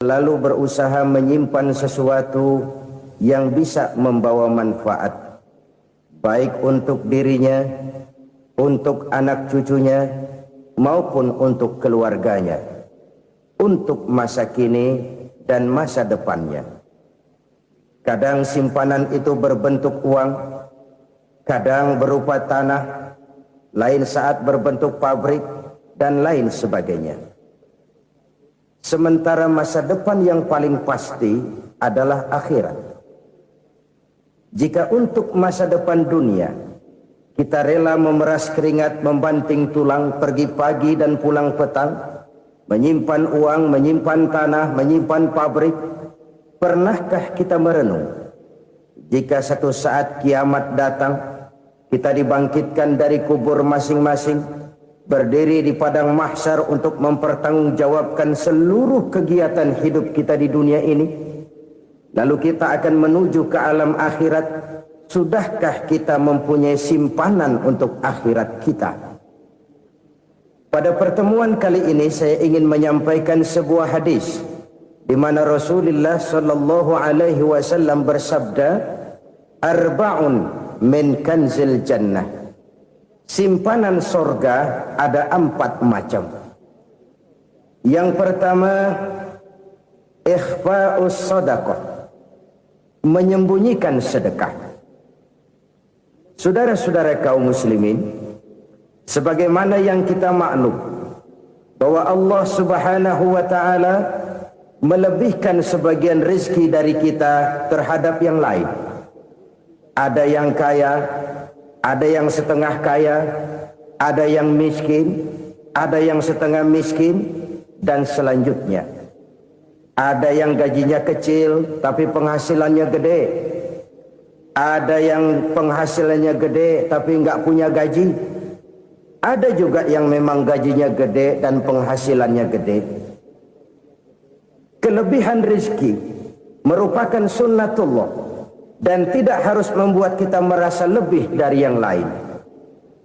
lalu berusaha menyimpan sesuatu yang bisa membawa manfaat, baik untuk dirinya, untuk anak cucunya, maupun untuk keluarganya, untuk masa kini dan masa depannya. Kadang simpanan itu berbentuk uang, kadang berupa tanah, lain saat berbentuk pabrik, dan lain sebagainya. Sementara masa depan yang paling pasti adalah akhirat. Jika untuk masa depan dunia kita rela memeras keringat, membanting tulang, pergi pagi dan pulang petang, menyimpan uang, menyimpan tanah, menyimpan pabrik, pernahkah kita merenung jika satu saat kiamat datang, kita dibangkitkan dari kubur masing-masing, berdiri di padang mahsyar untuk mempertanggungjawabkan seluruh kegiatan hidup kita di dunia ini, lalu kita akan menuju ke alam akhirat. Sudahkah kita mempunyai simpanan untuk akhirat kita? Pada pertemuan kali ini saya ingin menyampaikan sebuah hadis di mana Rasulullah sallallahu alaihi wasallam bersabda, "Arba'un min kanzil jannah." Simpanan sorga ada 4 macam. Yang pertama, ikhfa'us sadaqah, menyembunyikan sedekah. Saudara-saudara kaum muslimin, sebagaimana yang kita maklum bahwa Allah Subhanahu wa taala melebihkan sebagian rezeki dari kita terhadap yang lain. Ada yang kaya, ada yang setengah kaya, ada yang miskin, ada yang setengah miskin, dan selanjutnya. Ada yang gajinya kecil tapi penghasilannya gede. Ada yang penghasilannya gede tapi nggak punya gaji. Ada juga yang memang gajinya gede dan penghasilannya gede. Kelebihan rezeki merupakan sunnatullah dan tidak harus membuat kita merasa lebih dari yang lain.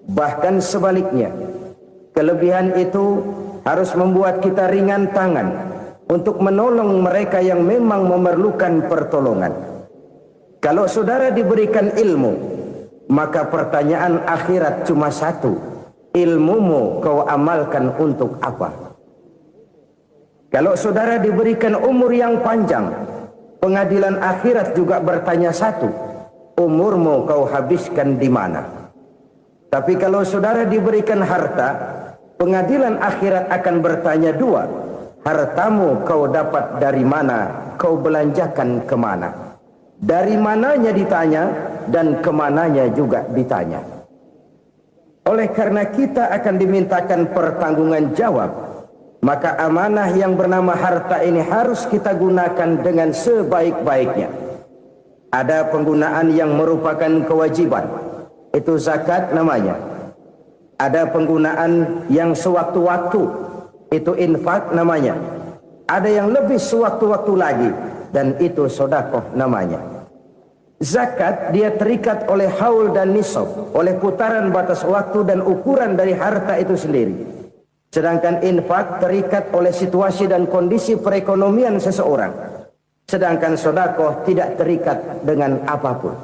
Bahkan sebaliknya, kelebihan itu harus membuat kita ringan tangan untuk menolong mereka yang memang memerlukan pertolongan. Kalau saudara diberikan ilmu, maka pertanyaan akhirat cuma satu: ilmumu kau amalkan untuk apa? Kalau saudara diberikan umur yang panjang, pengadilan akhirat juga bertanya satu: umurmu kau habiskan di mana? Tapi kalau saudara diberikan harta, pengadilan akhirat akan bertanya 2: hartamu kau dapat dari mana? Kau belanjakan kemana? Dari mananya ditanya dan kemananya juga ditanya. Oleh karena kita akan dimintakan pertanggungan jawab, maka amanah yang bernama harta ini harus kita gunakan dengan sebaik-baiknya. Ada penggunaan yang merupakan kewajiban, itu zakat namanya. Ada penggunaan yang sewaktu-waktu, itu infak namanya. Ada yang lebih sewaktu-waktu lagi, dan itu sedekah namanya. Zakat dia terikat oleh haul dan nisab, oleh putaran batas waktu dan ukuran dari harta itu sendiri. Sedangkan infak terikat oleh situasi dan kondisi perekonomian seseorang. Sedangkan sedekah tidak terikat dengan apapun.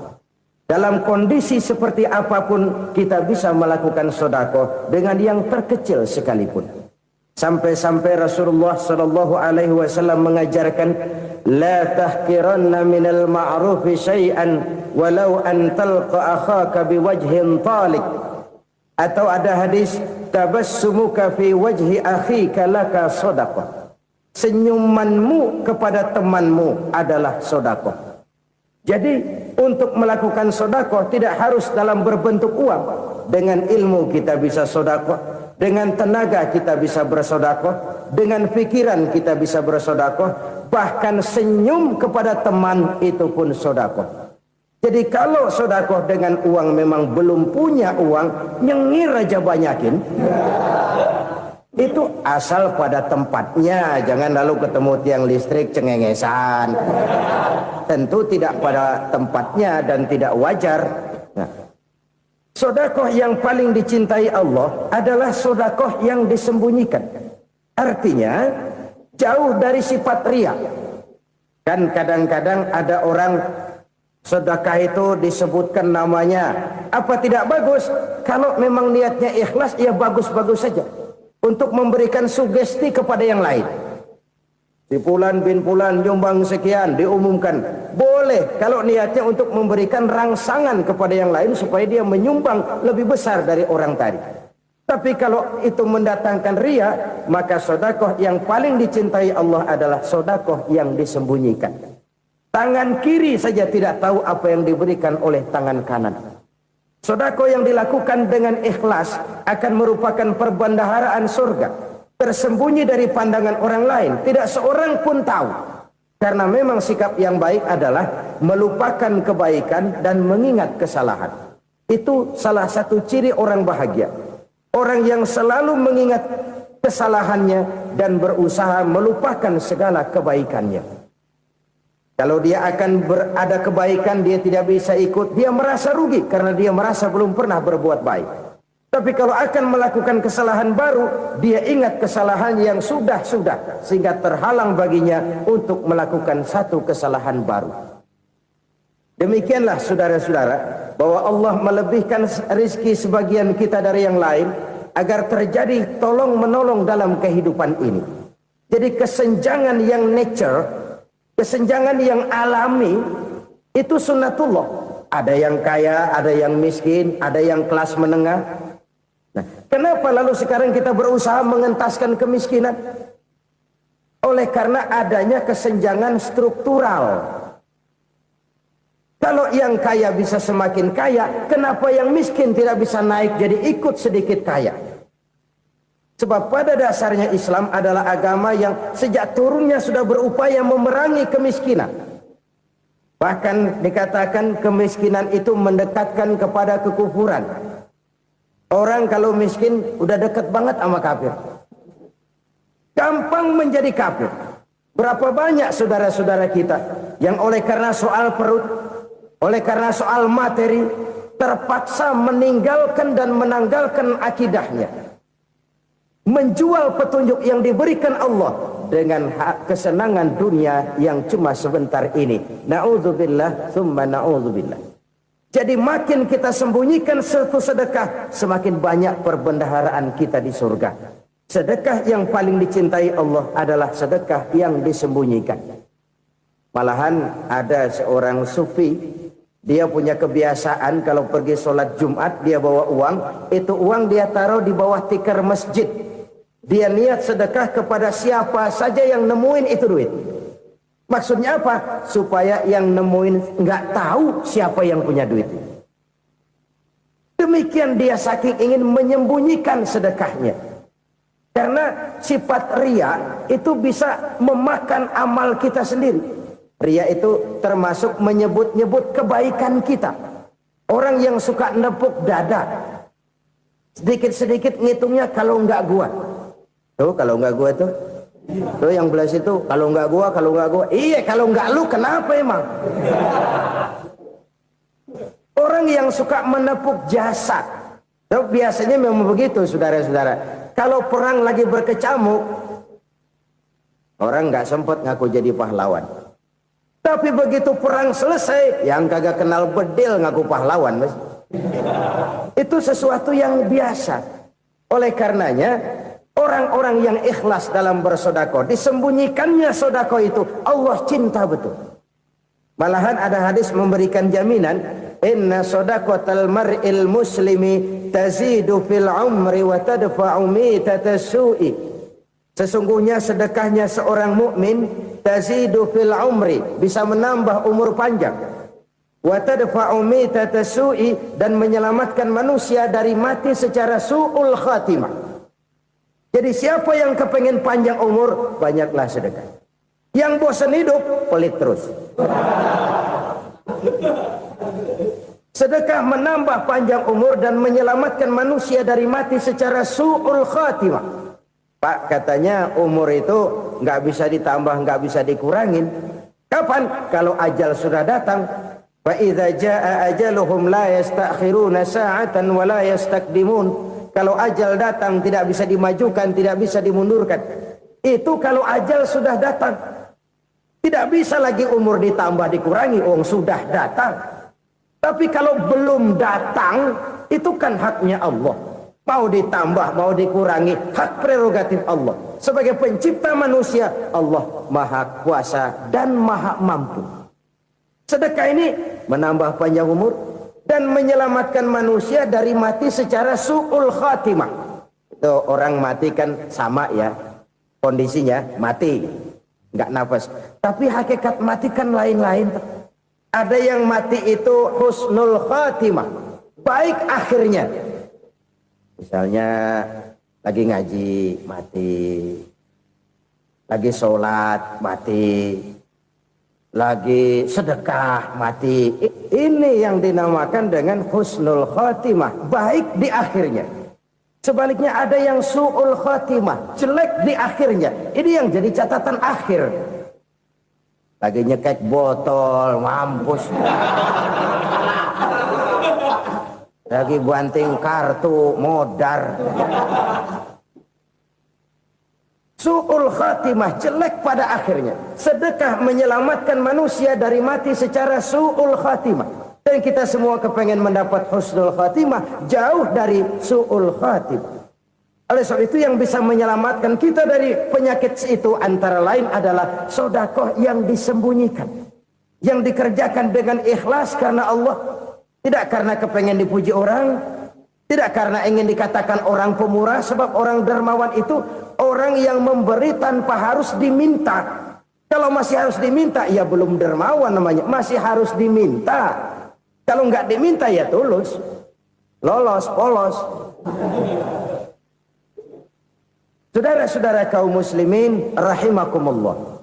Dalam kondisi seperti apapun kita bisa melakukan sedekah dengan yang terkecil sekalipun. Sampai-sampai Rasulullah sallallahu alaihi wasallam mengajarkan, la tahqiranna minal ma'rufi syai'an walau an talqa akhaka biwajhin talik. Atau ada hadis, tabassumuka fi wajhi akhika laka shadaqah. Senyumanmu kepada temanmu adalah sedekah. Jadi untuk melakukan sedekah tidak harus dalam berbentuk uang. Dengan ilmu kita bisa sedekah, dengan tenaga kita bisa bersedekah, dengan pikiran kita bisa bersedekah, bahkan senyum kepada teman itu pun sedekah. Jadi kalau sedekah dengan uang memang belum punya uang, nyengir aja banyakin. Itu asal pada tempatnya, jangan lalu ketemu tiang listrik cengengesan. Tentu tidak pada tempatnya dan tidak wajar. Nah, sedekah yang paling dicintai Allah adalah sedekah yang disembunyikan. Artinya jauh dari sifat riya. Kan kadang-kadang ada orang sedekah itu disebutkan namanya, apa tidak bagus? Kalau memang niatnya ikhlas, ya bagus-bagus saja. Untuk memberikan sugesti kepada yang lain. Si Fulan bin Fulan nyumbang sekian, diumumkan. Boleh kalau niatnya untuk memberikan rangsangan kepada yang lain supaya dia menyumbang lebih besar dari orang tadi. Tapi kalau itu mendatangkan riya, maka sedekah yang paling dicintai Allah adalah sedekah yang disembunyikan. Tangan kiri saja tidak tahu apa yang diberikan oleh tangan kanan. Sedekah yang dilakukan dengan ikhlas akan merupakan perbendaharaan surga, tersembunyi dari pandangan orang lain, tidak seorang pun tahu. Karena memang sikap yang baik adalah melupakan kebaikan dan mengingat kesalahan. Itu salah satu ciri orang bahagia. Orang yang selalu mengingat kesalahannya dan berusaha melupakan segala kebaikannya. Kalau dia akan berada kebaikan, dia tidak bisa ikut, dia merasa rugi karena dia merasa belum pernah berbuat baik. Tapi kalau akan melakukan kesalahan baru, dia ingat kesalahan yang sudah-sudah, sehingga terhalang baginya untuk melakukan satu kesalahan baru. Demikianlah saudara-saudara, bahwa Allah melebihkan rizki sebagian kita dari yang lain, agar terjadi tolong menolong dalam kehidupan ini. Jadi kesenjangan yang nature, kesenjangan yang alami, itu sunnatullah. Ada yang kaya, ada yang miskin, ada yang kelas menengah. Nah, kenapa lalu sekarang kita berusaha mengentaskan kemiskinan? Oleh karena adanya kesenjangan struktural. Kalau yang kaya bisa semakin kaya, kenapa yang miskin tidak bisa naik jadi ikut sedikit kaya? Sebab pada dasarnya Islam adalah agama yang sejak turunnya sudah berupaya memerangi kemiskinan. Bahkan dikatakan kemiskinan itu mendekatkan kepada kekufuran. Orang kalau miskin udah dekat banget sama kafir. Gampang menjadi kafir. Berapa banyak saudara-saudara kita yang oleh karena soal perut, oleh karena soal materi, terpaksa meninggalkan dan menanggalkan akidahnya. Menjual petunjuk yang diberikan Allah dengan kesenangan dunia yang cuma sebentar ini. Na'udzubillah, thumma na'udzubillah. Jadi makin kita sembunyikan satu sedekah, semakin banyak perbendaharaan kita di surga. Sedekah yang paling dicintai Allah adalah sedekah yang disembunyikan. Malahan ada seorang sufi, dia punya kebiasaan kalau pergi sholat Jumat dia bawa uang, itu uang dia taruh di bawah tikar masjid. Dia niat sedekah kepada siapa saja yang nemuin itu duit. Maksudnya apa? Supaya yang nemuin nggak tahu siapa yang punya duit. Demikian dia saking ingin menyembunyikan sedekahnya. Karena sifat riya itu bisa memakan amal kita sendiri. Riya itu termasuk menyebut-nyebut kebaikan kita. Orang yang suka nepuk dada, sedikit-sedikit ngitungnya kalau nggak gua. Tuh kalau nggak gua tuh yang belas itu kalau nggak gua, iya kalau nggak lu kenapa emang? Orang yang suka menepuk jasad, tuh biasanya memang begitu saudara-saudara. Kalau perang lagi berkecamuk, orang nggak sempat ngaku jadi pahlawan. Tapi begitu perang selesai, yang kagak kenal bedil ngaku pahlawan, mas. Itu sesuatu yang biasa. Oleh karenanya, orang-orang yang ikhlas dalam bersedekah, disembunyikannya sedekah itu Allah cinta betul. Malahan ada hadis memberikan jaminan, inna shadaqatal mar'il muslimi tazidu fil umri wa tadfa'u mitatas su'i. Sesungguhnya sedekahnya seorang mukmin tazidu fil umri, bisa menambah umur panjang. Wa tadfa'u mitatas su'i, dan menyelamatkan manusia dari mati secara su'ul khatimah. Jadi siapa yang kepengen panjang umur, banyaklah sedekah. Yang bosan hidup, pelit terus. Sedekah menambah panjang umur dan menyelamatkan manusia dari mati secara su'ul khatimah. Pak, katanya umur itu nggak bisa ditambah, nggak bisa dikurangin. Kapan? Kalau ajal sudah datang. Fa idza jaa ajaluhum la yastakhiruna sa'atan wa la yastaqdimun. Kalau ajal datang tidak bisa dimajukan, tidak bisa dimundurkan. Itu kalau ajal sudah datang. Tidak bisa lagi umur ditambah dikurangi, sudah datang. Tapi kalau belum datang, itu kan haknya Allah. Mau ditambah, mau dikurangi, hak prerogatif Allah. Sebagai pencipta manusia, Allah maha kuasa dan maha mampu. Sedekah ini menambah panjang umur dan menyelamatkan manusia dari mati secara su'ul khatimah. Itu orang mati kan sama ya, kondisinya mati, nggak nafas. Tapi hakikat mati kan lain-lain. Ada yang mati itu husnul khatimah, baik akhirnya. Misalnya lagi ngaji mati, lagi sholat mati, lagi sedekah mati. Ini yang dinamakan dengan husnul khatimah, baik di akhirnya. Sebaliknya ada yang su'ul khatimah, jelek di akhirnya. Ini yang jadi catatan akhir. Lagi nyekek botol, mampus. Lagi banting kartu, modar. Su'ul khatimah, jelek pada akhirnya. Sedekah menyelamatkan manusia dari mati secara su'ul khatimah. Dan kita semua kepengen mendapat husnul khatimah, jauh dari su'ul khatimah. Oleh sebab itu yang bisa menyelamatkan kita dari penyakit itu antara lain adalah sedekah yang disembunyikan, yang dikerjakan dengan ikhlas karena Allah. Tidak karena kepengen dipuji orang, tidak karena ingin dikatakan orang pemurah, sebab orang dermawan itu orang yang memberi tanpa harus diminta. Kalau masih harus diminta, ya belum dermawan namanya, masih harus diminta. Kalau nggak diminta ya tulus, lolos, polos. Saudara-saudara kaum muslimin rahimakumullah.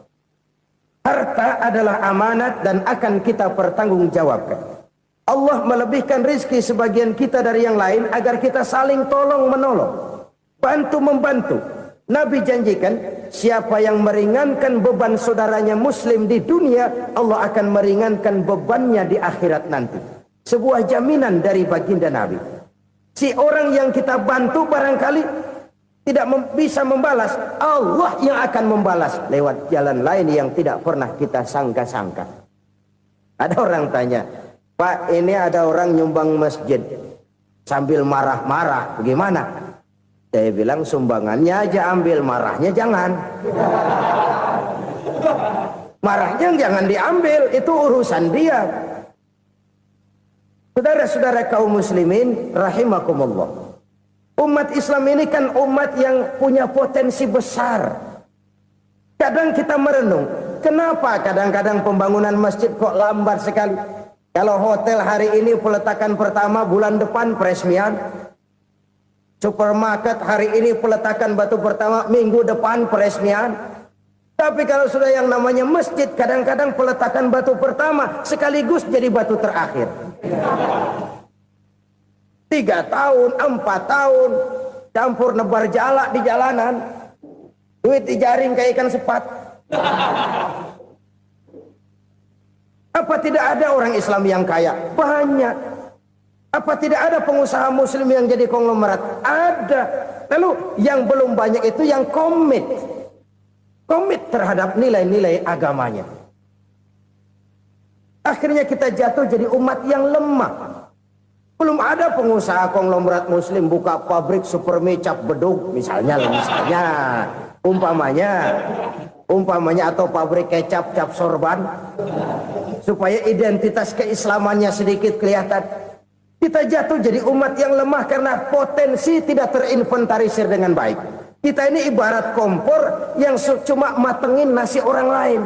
Harta adalah amanat dan akan kita pertanggungjawabkan. Allah melebihkan rizki sebagian kita dari yang lain agar kita saling tolong menolong, bantu membantu. Nabi janjikan siapa yang meringankan beban saudaranya muslim di dunia, Allah akan meringankan bebannya di akhirat nanti. Sebuah jaminan dari baginda Nabi. Si orang yang kita bantu barangkali tidak bisa membalas, Allah yang akan membalas lewat jalan lain yang tidak pernah kita sangka-sangka. Ada orang tanya, Pak, ini ada orang nyumbang masjid sambil marah-marah, bagaimana? Saya bilang sumbangannya aja ambil, marahnya jangan. Marahnya jangan diambil, itu urusan dia. Saudara-saudara kaum muslimin rahimakumullah. Umat Islam ini kan umat yang punya potensi besar. Kadang kita merenung, kenapa kadang-kadang pembangunan masjid kok lambat sekali? Kalau hotel hari ini peletakan pertama, bulan depan peresmian. Supermarket hari ini peletakan batu pertama, minggu depan peresmian. Tapi kalau sudah yang namanya masjid, kadang-kadang peletakan batu pertama sekaligus jadi batu terakhir. 3 tahun, 4 tahun, campur nebar jalak di jalanan, duit dijaring kayak ikan sepat. Apa tidak ada orang Islam yang kaya? Banyak. Apa tidak ada pengusaha muslim yang jadi konglomerat? Ada. Lalu yang belum banyak itu yang komit terhadap nilai-nilai agamanya. Akhirnya kita jatuh jadi umat yang lemah. Belum ada pengusaha konglomerat muslim buka pabrik supermi cap bedug misalnya umpamanya atau pabrik kecap cap sorban supaya identitas keislamannya sedikit kelihatan. Kita jatuh jadi umat yang lemah karena potensi tidak terinventarisir dengan baik. Kita ini ibarat kompor yang cuma matengin nasi orang lain.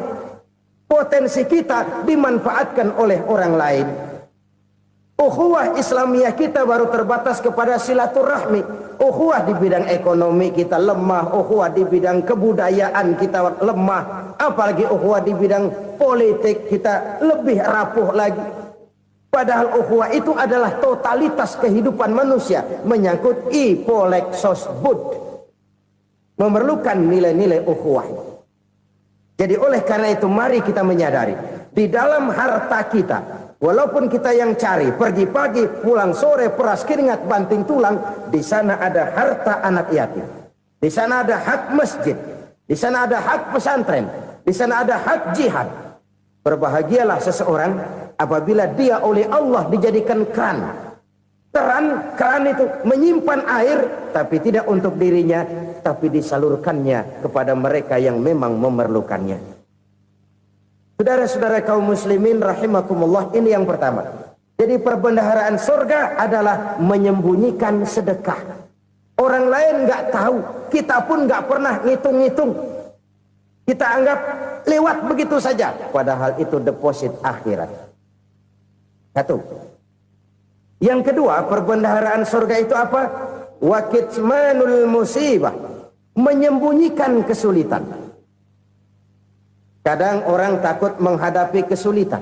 Potensi kita dimanfaatkan oleh orang lain. Ukhuwah Islamiyah kita baru terbatas kepada silaturahmi. Ukhuwah di bidang ekonomi kita lemah, ukhuwah di bidang kebudayaan kita lemah, apalagi ukhuwah di bidang politik kita lebih rapuh lagi. Padahal ukhuwah itu adalah totalitas kehidupan manusia, menyangkut ipolek sosbud, memerlukan nilai-nilai ukhuwah. Jadi oleh karena itu mari kita menyadari di dalam harta kita, walaupun kita yang cari, pergi pagi, pulang sore, peras keringat, banting tulang, di sana ada harta anak yatim. Di sana ada hak masjid. Di sana ada hak pesantren, di sana ada hak jihad. Berbahagialah seseorang apabila dia oleh Allah dijadikan keran. Keran itu menyimpan air, tapi tidak untuk dirinya, tapi disalurkannya kepada mereka yang memang memerlukannya. Saudara-saudara kaum muslimin rahimakumullah, ini yang pertama. Jadi perbendaharaan surga adalah menyembunyikan sedekah. Orang lain nggak tahu, kita pun nggak pernah ngitung-ngitung. Kita anggap lewat begitu saja, padahal itu deposit akhirat. Satu. Yang kedua, perbendaharaan surga itu apa? Wa kitmanul musibah, menyembunyikan kesulitan. Kadang orang takut menghadapi kesulitan,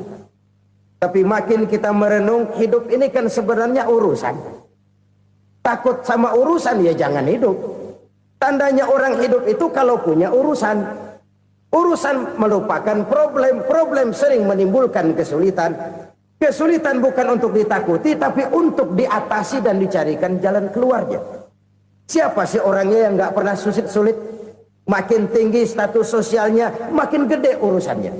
tapi makin kita merenung, hidup ini kan sebenarnya urusan. Takut sama urusan, ya jangan hidup. Tandanya orang hidup itu kalau punya urusan. Urusan melupakan problem, problem sering menimbulkan kesulitan. Kesulitan bukan untuk ditakuti, tapi untuk diatasi dan dicarikan jalan keluarnya. Siapa sih orangnya yang nggak pernah sulit-sulit? Makin tinggi status sosialnya, makin gede urusannya.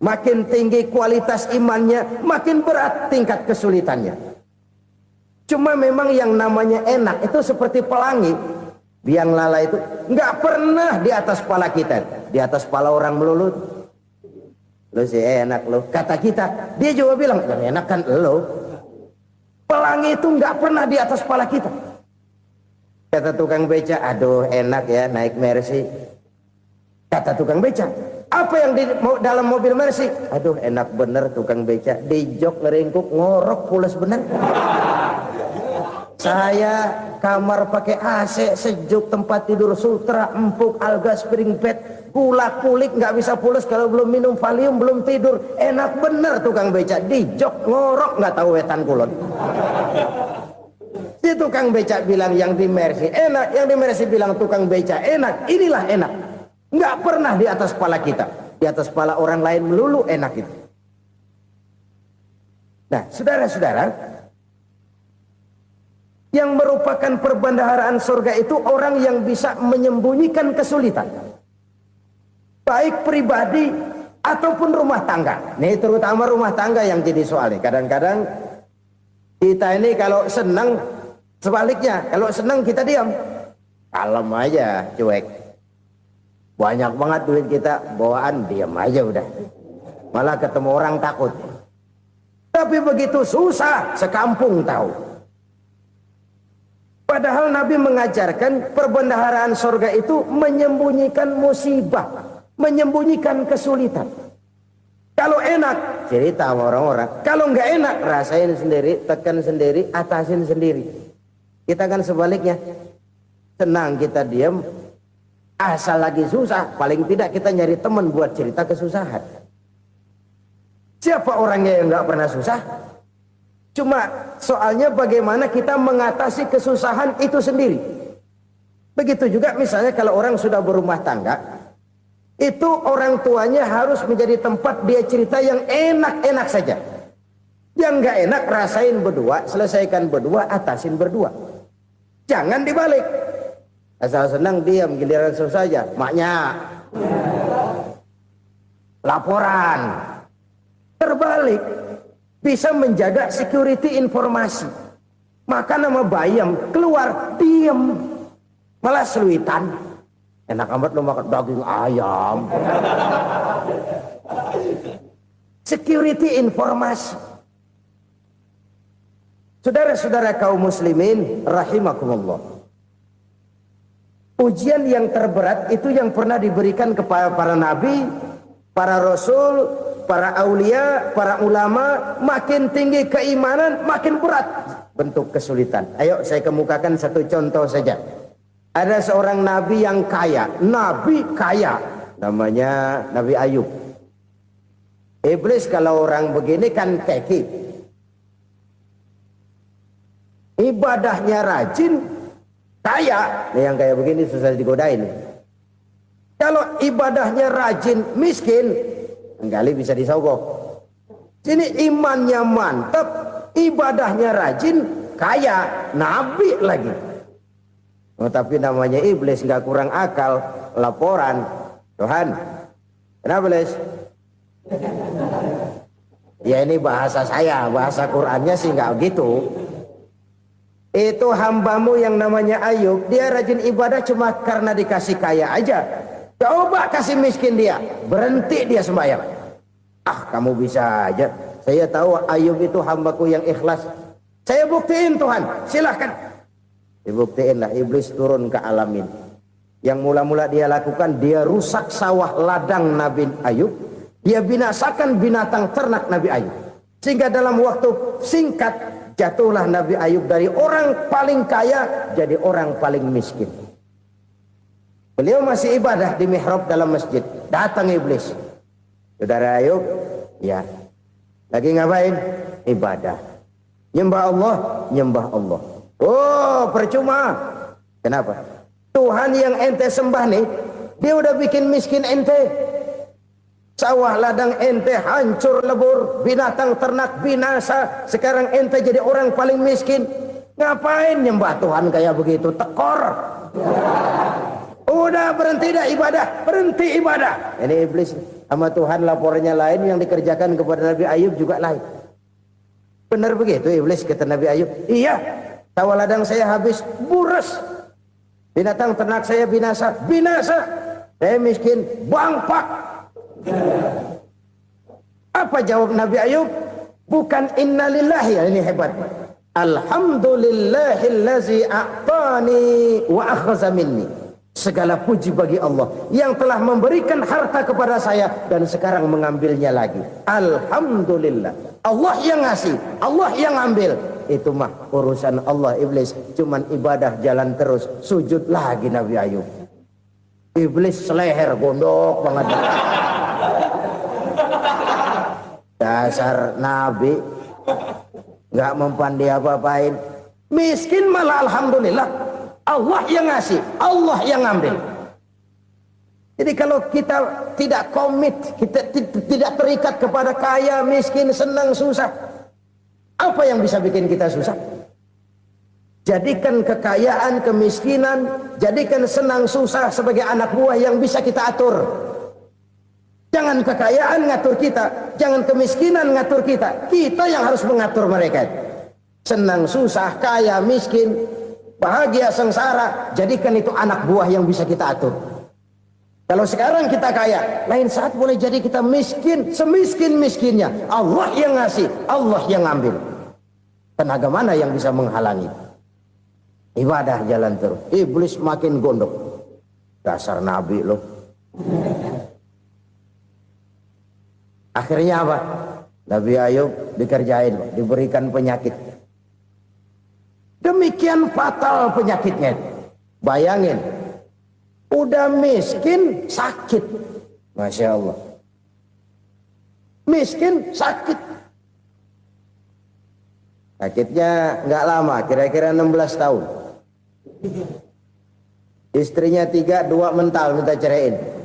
Makin tinggi kualitas imannya, makin berat tingkat kesulitannya. Cuma memang yang namanya enak itu seperti pelangi. Biang lala itu nggak pernah di atas kepala kita, di atas kepala orang melulu. Lu sih enak lu, kata kita. Dia juga bilang yang enak kan lu. Pelangi itu nggak pernah di atas kepala kita. Kata tukang beca, aduh enak ya naik Mercy. Kata tukang beca, apa yang di dalam mobil Mercy? Aduh enak bener tukang beca, di jok ngeringkuk ngorok pules bener. Saya kamar pakai AC, sejuk, tempat tidur sutra, empuk, alga, spring bed, gula kulik, nggak bisa pulas kalau belum minum Valium, belum tidur. Enak bener tukang beca, di jok ngorok nggak tahu wetan kulon. Si tukang beca bilang yang di Mercy enak, yang di Mercy bilang tukang beca enak. Inilah enak, nggak pernah di atas kepala kita, di atas kepala orang lain melulu enak itu. Nah, saudara-saudara, yang merupakan perbendaharaan surga itu orang yang bisa menyembunyikan kesulitan, baik pribadi ataupun rumah tangga. Nih terutama rumah tangga yang jadi soalnya. Kadang-kadang kita ini kalau senang, sebaliknya kalau senang kita diam, kalem aja, cuek. Banyak banget duit kita, bawaan diam aja udah. Malah ketemu orang takut. Tapi begitu susah, sekampung tahu. Padahal Nabi mengajarkan perbendaharaan surga itu menyembunyikan musibah, menyembunyikan kesulitan. Kalau enak, cerita sama orang-orang. Kalau nggak enak, rasain sendiri, tekan sendiri, atasin sendiri. Kita kan sebaliknya, senang kita diam, asal lagi susah, paling tidak kita nyari teman buat cerita kesusahan. Siapa orangnya yang nggak pernah susah? Cuma soalnya bagaimana kita mengatasi kesusahan itu sendiri. Begitu juga misalnya kalau orang sudah berumah tangga, itu orang tuanya harus menjadi tempat dia cerita yang enak-enak saja. Yang nggak enak rasain berdua, selesaikan berdua, atasin berdua. Jangan dibalik. Asal senang diam, giliran susah saja. Maknya laporan. Terbalik. Bisa menjaga security informasi. Maka nama bayam keluar diam, malah seluitan. Enak amat lo makan daging ayam. Security informasi. Saudara-saudara kaum muslimin rahimakumullah. Ujian yang terberat itu yang pernah diberikan kepada para nabi, para rasul, para aulia, para ulama. Makin tinggi keimanan, makin berat bentuk kesulitan. Ayo saya kemukakan satu contoh saja. Ada seorang nabi yang kaya, nabi kaya, namanya Nabi Ayub. Iblis kalau orang begini kan keki, ibadahnya rajin, kaya. Yang kayak begini susah digodain. Kalau ibadahnya rajin, miskin, kali bisa disogok. Sini imannya mantap, ibadahnya rajin, kaya, nabi lagi. Oh, tapi namanya iblis nggak kurang akal. laporan, Tuhan, kenapa Les? Ya ini bahasa saya, bahasa Qur'annya sih nggak gitu. Itu hambamu yang namanya Ayub, dia rajin ibadah cuma karena dikasih kaya aja. Coba kasih miskin dia, berhenti dia sembahyang. Ah, kamu bisa aja. Saya tahu Ayub itu hambaku yang ikhlas. Saya buktiin Tuhan, silahkan. Dibuktiin lah, iblis turun ke alam ini. Yang mula-mula dia lakukan, dia rusak sawah ladang Nabi Ayub. Dia binasakan binatang ternak Nabi Ayub. Sehingga dalam waktu singkat, jatuhlah Nabi Ayub dari orang paling kaya jadi orang paling miskin. Beliau masih ibadah di mihrab dalam masjid. Datang iblis. Saudara Ayub, ya. Lagi ngapain? Ibadah. Nyembah Allah, nyembah Allah. Oh, percuma. Kenapa? Tuhan yang ente sembah nih, dia udah bikin miskin ente. Sawah ladang ente hancur lebur, binatang ternak binasa. Sekarang ente jadi orang paling miskin. Ngapain nyembah Tuhan kayak begitu? Tekor. Udah berhenti dah ibadah, berhenti ibadah. Ini iblis sama Tuhan laporannya lain, yang dikerjakan kepada Nabi Ayub juga lain. Benar begitu iblis kata Nabi Ayub? Iya, sawah ladang saya habis, buras. Binatang ternak saya binasa, binasa. Saya miskin, bangpak. Apa jawab Nabi Ayub? Bukan innalillahi, ini hebat. Alhamdulillahillazi a'tani wa akhza minni. Segala puji bagi Allah yang telah memberikan harta kepada saya dan sekarang mengambilnya lagi. Alhamdulillah. Allah yang ngasih, Allah yang ambil. Itu mah urusan Allah. Iblis cuman ibadah jalan terus, sujud lagi Nabi Ayub. Iblis seleher gondok banget. Dasar Nabi nggak mempan dia apa-apain. Miskin malah alhamdulillah. Allah yang ngasih, Allah yang ngambil. Jadi kalau kita tidak komit, kita tidak terikat kepada kaya, miskin, senang, susah, apa yang bisa bikin kita susah? Jadikan kekayaan, kemiskinan, jadikan senang, susah sebagai anak buah yang bisa kita atur. Jangan kekayaan ngatur kita, jangan kemiskinan ngatur kita. Kita yang harus mengatur mereka. Senang, susah, kaya, miskin, bahagia, sengsara, jadikan itu anak buah yang bisa kita atur. Kalau sekarang kita kaya, lain saat boleh jadi kita miskin, semiskin-miskinnya. Allah yang ngasih, Allah yang ngambil. Tenaga mana yang bisa menghalangi? Ibadah jalan terus. Iblis makin gondok. Dasar Nabi loh. Akhirnya apa? Nabi Ayub dikerjain, diberikan penyakit. Demikian fatal penyakitnya. Bayangin, udah miskin sakit. Masya Allah. Miskin sakit. Sakitnya nggak lama, kira-kira 16 tahun. Istrinya 3, 2 mental minta ceraiin.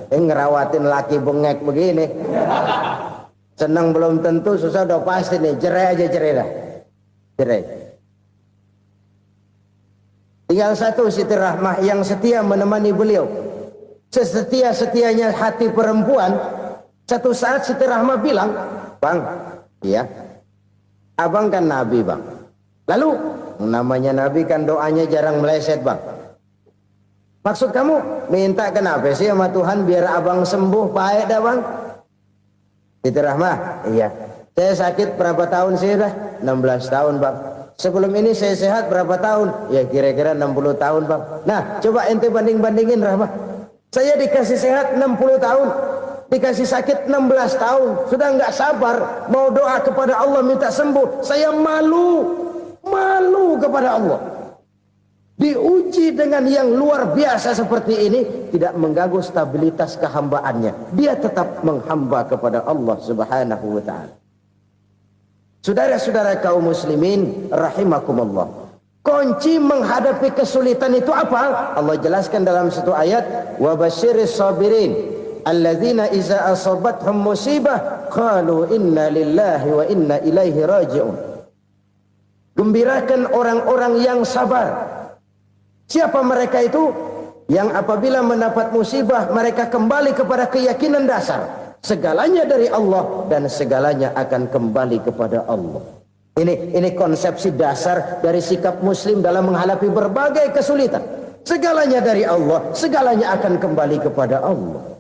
Ngerawatin laki bengek begini. Senang belum tentu, susah udah pasti nih. Cerai aja, cerai dah. Cerai. Tinggal satu Siti Rahmah yang setia menemani beliau. Sesetia-setianya hati perempuan. Satu saat Siti Rahmah bilang, "Bang, iya, abang kan Nabi bang. Lalu namanya Nabi kan doanya jarang meleset bang. Maksud kamu minta kenapa sih sama Tuhan biar abang sembuh baik dah bang?" Siti Rahmah, iya. Saya sakit berapa tahun sih dah? 16 tahun bang. Sebelum ini saya sehat berapa tahun? Ya kira-kira 60 tahun bang. Nah coba ente banding-bandingin Rahmah. Saya dikasih sehat 60 tahun. Dikasih sakit 16 tahun. Sudah nggak sabar mau doa kepada Allah minta sembuh. Saya malu kepada Allah. Diuji dengan yang luar biasa seperti ini, tidak mengganggu stabilitas kehambaannya. Dia tetap menghamba kepada Allah Subhanahu wa ta'ala. Saudara-saudara kaum muslimin rahimakumullah. Kunci menghadapi kesulitan itu apa? Allah jelaskan dalam satu ayat, wa basyiris sabirin alladzina iza asabathum musibah qalu inna lillahi wa inna ilaihi raji'un. Gembirakan orang-orang yang sabar. Siapa mereka itu? yang apabila mendapat musibah mereka kembali kepada keyakinan dasar segalanya dari Allah dan segalanya akan kembali kepada Allah. Ini konsepsi dasar dari sikap muslim dalam menghadapi berbagai kesulitan. Segalanya dari Allah, segalanya akan kembali kepada Allah.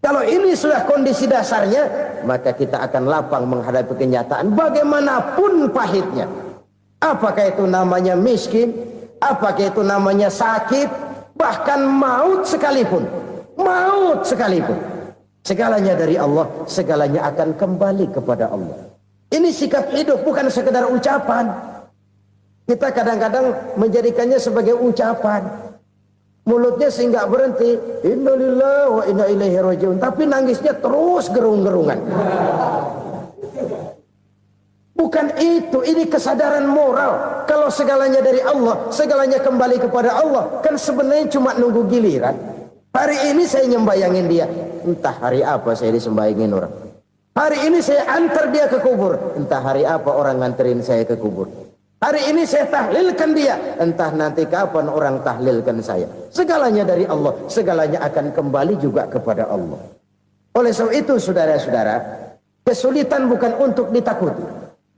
Kalau ini sudah kondisi dasarnya, maka kita akan lapang menghadapi kenyataan bagaimanapun pahitnya. Apakah itu namanya miskin, apakah itu namanya sakit, bahkan maut sekalipun. Maut sekalipun. Segalanya dari Allah, segalanya akan kembali kepada Allah. Ini sikap hidup, bukan sekedar ucapan. Kita kadang-kadang menjadikannya sebagai ucapan. Mulutnya sehingga berhenti, innalillahi wa inna ilaihi rajiun, tapi nangisnya terus gerung-gerungan. Bukan itu, ini kesadaran moral. Kalau segalanya dari Allah, segalanya kembali kepada Allah, kan sebenarnya cuma nunggu giliran. Hari ini saya nyembayangin dia, entah hari apa saya disembayangin orang. Hari ini saya antar dia ke kubur, entah hari apa orang nganterin saya ke kubur. Hari ini saya tahlilkan dia, entah nanti kapan orang tahlilkan saya. Segalanya dari Allah, segalanya akan kembali juga kepada Allah. Oleh sebab itu saudara-saudara, kesulitan bukan untuk ditakuti.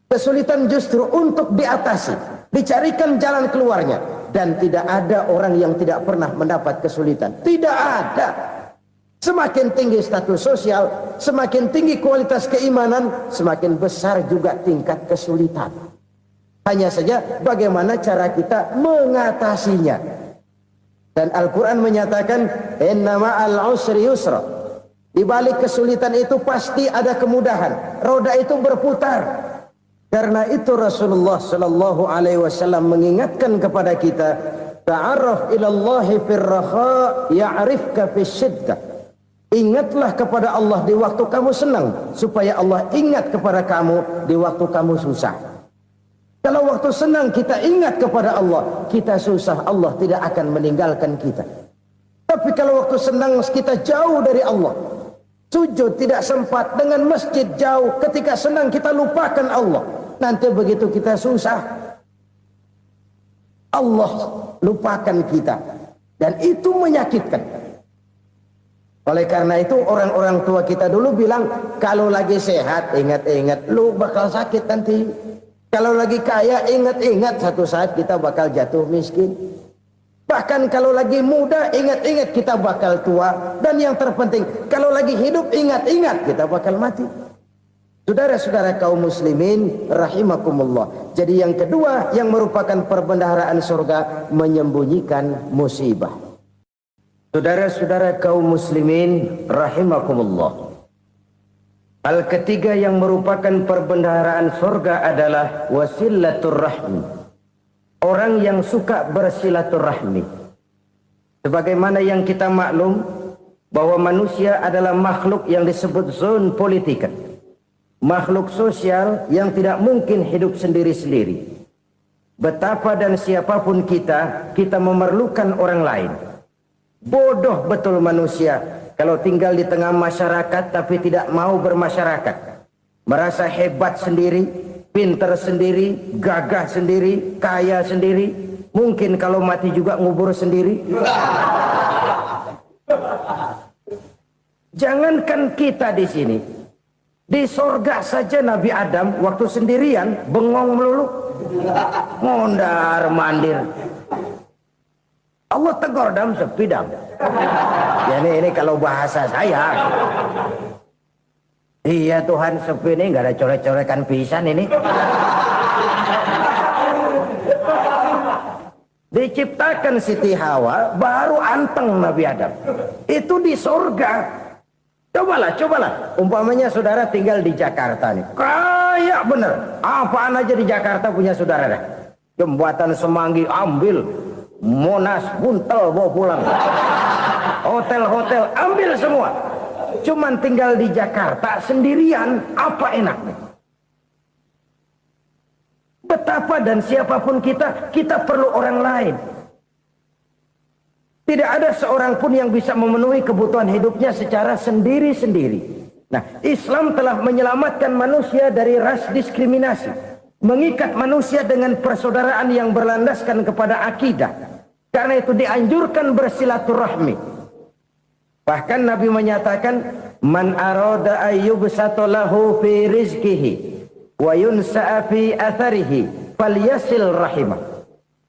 Kesulitan justru untuk diatasi, dicarikan jalan keluarnya. Dan tidak ada orang yang tidak pernah mendapat kesulitan. Tidak ada. Semakin tinggi status sosial, semakin tinggi kualitas keimanan, semakin besar juga tingkat kesulitan. Hanya saja bagaimana cara kita mengatasinya. Dan Al-Quran menyatakan, inna ma'al usri yusra. Di balik kesulitan itu pasti ada kemudahan. Roda itu berputar. Karena itu Rasulullah sallallahu alaihi wasallam mengingatkan kepada kita, ta'arraf ilallahi fir raha ya'rifka fis syiddah. Ingatlah kepada Allah di waktu kamu senang, supaya Allah ingat kepada kamu di waktu kamu susah. Kalau waktu senang kita ingat kepada Allah, kita susah, Allah tidak akan meninggalkan kita. Tapi kalau waktu senang kita jauh dari Allah, sujud tidak sempat, dengan masjid jauh, ketika senang kita lupakan Allah. Nanti begitu kita susah, Allah lupakan kita. Dan itu menyakitkan. Oleh karena itu orang-orang tua kita dulu bilang, kalau lagi sehat ingat-ingat lu bakal sakit nanti. Kalau lagi kaya ingat-ingat satu saat kita bakal jatuh miskin. Bahkan kalau lagi muda ingat-ingat kita bakal tua. Dan yang terpenting, kalau lagi hidup ingat-ingat kita bakal mati. Saudara-saudara kaum muslimin rahimakumullah. Jadi yang kedua yang merupakan perbendaharaan surga, menyembunyikan musibah. Saudara-saudara kaum muslimin rahimakumullah. Hal ketiga yang merupakan perbendaharaan surga adalah wasilatur rahmi. Orang yang suka bersilaturahmi. Sebagaimana yang kita maklum bahwa manusia adalah makhluk yang disebut zon politika. Makhluk sosial yang tidak mungkin hidup sendiri-sendiri. Betapa dan siapapun kita memerlukan orang lain. Bodoh betul manusia kalau tinggal di tengah masyarakat tapi tidak mau bermasyarakat. Merasa hebat sendiri, pintar sendiri, gagah sendiri, kaya sendiri. Mungkin kalau mati juga ngubur sendiri. Jangankan kita di sini, di sorga saja Nabi Adam waktu sendirian bengong melulu, mondar mandir. Allah tegur dam sepi dam. Ya ini kalau bahasa saya. Iya Tuhan sepi ini nggak ada coret-corekan pisan ini. Diciptakan Siti Hawa baru anteng Nabi Adam. Itu di sorga. Cobalah. Umpamanya saudara tinggal di Jakarta nih. Kayak bener. Apaan aja di Jakarta punya saudara dah. Jembatan Semanggi ambil. Monas, Buntel bawa pulang. Hotel-hotel ambil semua. Cuman tinggal di Jakarta sendirian, apa enaknya? Betapa dan siapapun kita perlu orang lain. Tidak ada seorang pun yang bisa memenuhi kebutuhan hidupnya secara sendiri-sendiri. Nah, Islam telah menyelamatkan manusia dari ras diskriminasi. Mengikat manusia dengan persaudaraan yang berlandaskan kepada akidah. Karena itu dianjurkan bersilaturahmi. Bahkan Nabi menyatakan, man arada ayyubsata lahu fi rizqihi wa yunsa'a fi atharihi falyasil rahimah.